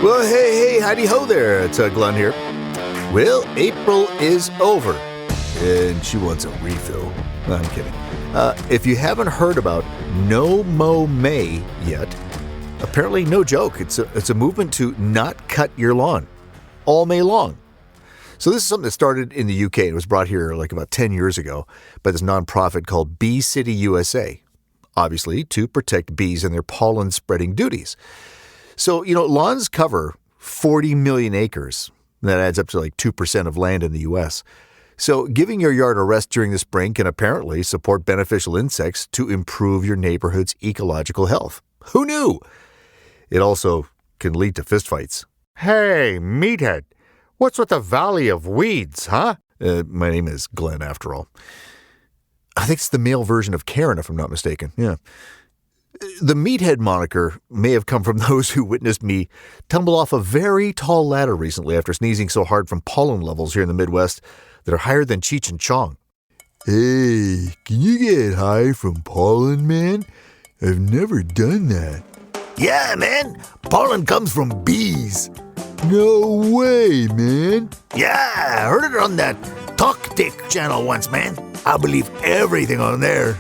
Well, hey, howdy ho there. It's Glenn here. Well, April is over, and she wants a refill. No, I'm kidding. If you haven't heard about No Mow May yet, apparently no joke. It's a movement to not cut your lawn all May long. So this is something that started in the UK. It was brought here like about 10 years ago by this nonprofit called Bee City USA, obviously to protect bees and their pollen spreading duties. So, lawns cover 40 million acres. That adds up to like 2% of land in the U.S. So giving your yard a rest during the spring can apparently support beneficial insects to improve your neighborhood's ecological health. Who knew? It also can lead to fistfights. Hey, meathead, what's with the valley of weeds, huh? My name is Glenn, after all. I think it's the male version of Karen, if I'm not mistaken. Yeah. The meathead moniker may have come from those who witnessed me tumble off a very tall ladder recently after sneezing so hard from pollen levels here in the Midwest that are higher than Cheech and Chong. Hey, can you get high from pollen, man? I've never done that. Yeah, man. Pollen comes from bees. No way, man. Yeah, I heard it on that Talk Dick channel once, man. I believe everything on there.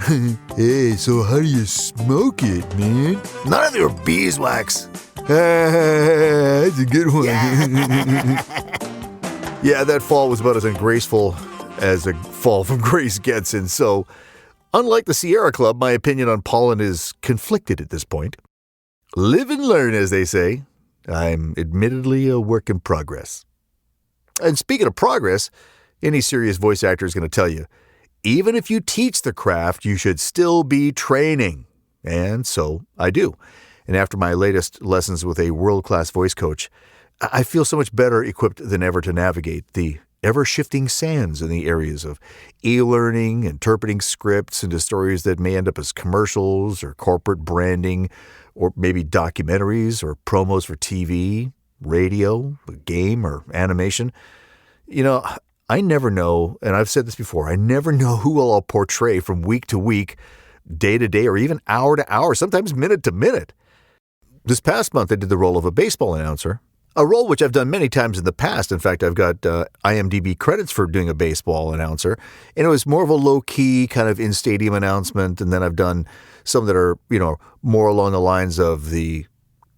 Hey, so how do you smoke it, man? None of your beeswax. That's a good one. Yeah, that fall was about as ungraceful as a fall from grace gets. And so, unlike the Sierra Club, my opinion on pollen is conflicted at this point. Live and learn, as they say. I'm admittedly a work in progress. And speaking of progress, any serious voice actor is going to tell you, even if you teach the craft, you should still be training. And so I do. And after my latest lessons with a world-class voice coach, I feel so much better equipped than ever to navigate the ever-shifting sands in the areas of e-learning, interpreting scripts into stories that may end up as commercials or corporate branding, or maybe documentaries or promos for TV, radio, a game, or animation. I never know, and I've said this before, I never know who I'll portray from week to week, day to day, or even hour to hour, sometimes minute to minute. This past month, I did the role of a baseball announcer, a role which I've done many times in the past. In fact, I've got IMDb credits for doing a baseball announcer, and it was more of a low-key kind of in-stadium announcement, and then I've done some that are, more along the lines of the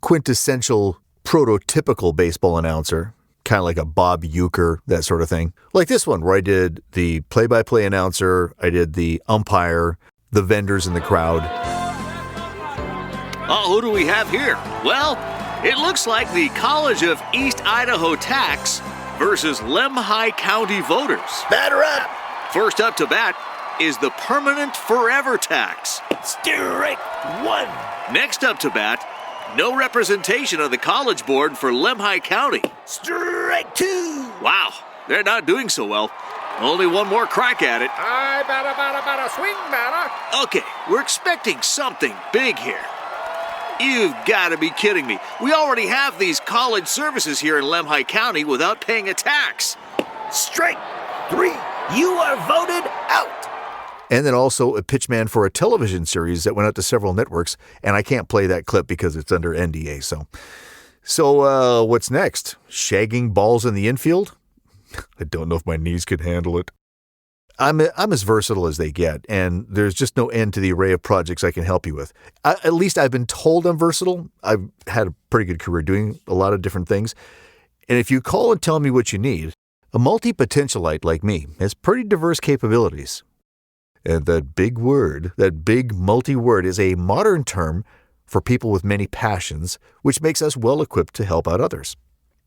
quintessential prototypical baseball announcer, kind of like a Bob Uecker, that sort of thing. Like this one, where I did the play-by-play announcer, I did the umpire, the vendors in the crowd. Oh, who do we have here? Well, it looks like the College of East Idaho Tax versus Lemhi County voters. Batter up! First up to bat is the Permanent Forever Tax. Strike one! Next up to bat, no representation on the College Board for Lemhi County. Strike two! Wow, they're not doing so well. Only one more crack at it. I batter, swing batter. Okay, we're expecting something big here. You've got to be kidding me. We already have these college services here in Lemhi County without paying a tax. Strike three! You are voted out! And then also a pitchman for a television series that went out to several networks, and I can't play that clip because it's under NDA. So what's next? Shagging balls in the infield? I don't know if my knees could handle it. I'm as versatile as they get, and there's just no end to the array of projects I can help you with. At least I've been told I'm versatile. I've had a pretty good career doing a lot of different things. And if you call and tell me what you need, a multi-potentialite like me has pretty diverse capabilities. And that big multi-word is a modern term for people with many passions, which makes us well-equipped to help out others.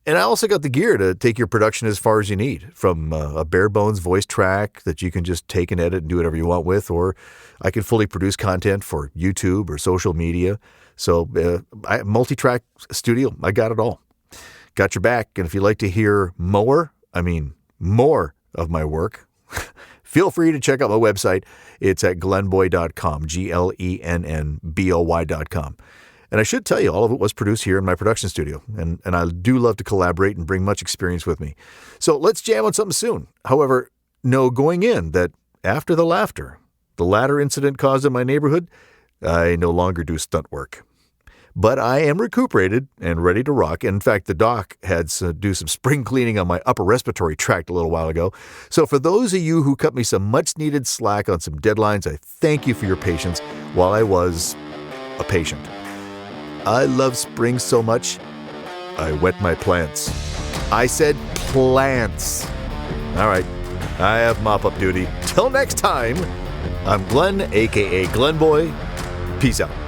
And I also got the gear to take your production as far as you need, from a bare-bones voice track that you can just take and edit and do whatever you want with, or I can fully produce content for YouTube or social media. So multi-track studio, I got it all. Got your back, and if you'd like to hear more of my work, feel free to check out my website. It's at glennboy.com, GLENNBOY.com. And I should tell you, all of it was produced here in my production studio, and I do love to collaborate and bring much experience with me. So let's jam on something soon. However, know going in that after the laughter, the ladder incident caused in my neighborhood, I no longer do stunt work. but I am recuperated and ready to rock. In fact, the doc had to do some spring cleaning on my upper respiratory tract a little while ago. So for those of you who cut me some much-needed slack on some deadlines, I thank you for your patience while I was a patient. I love spring so much, I wet my plants. I said plants. All right, I have mop-up duty. Till next time, I'm Glenn, a.k.a. Glenn Boy. Peace out.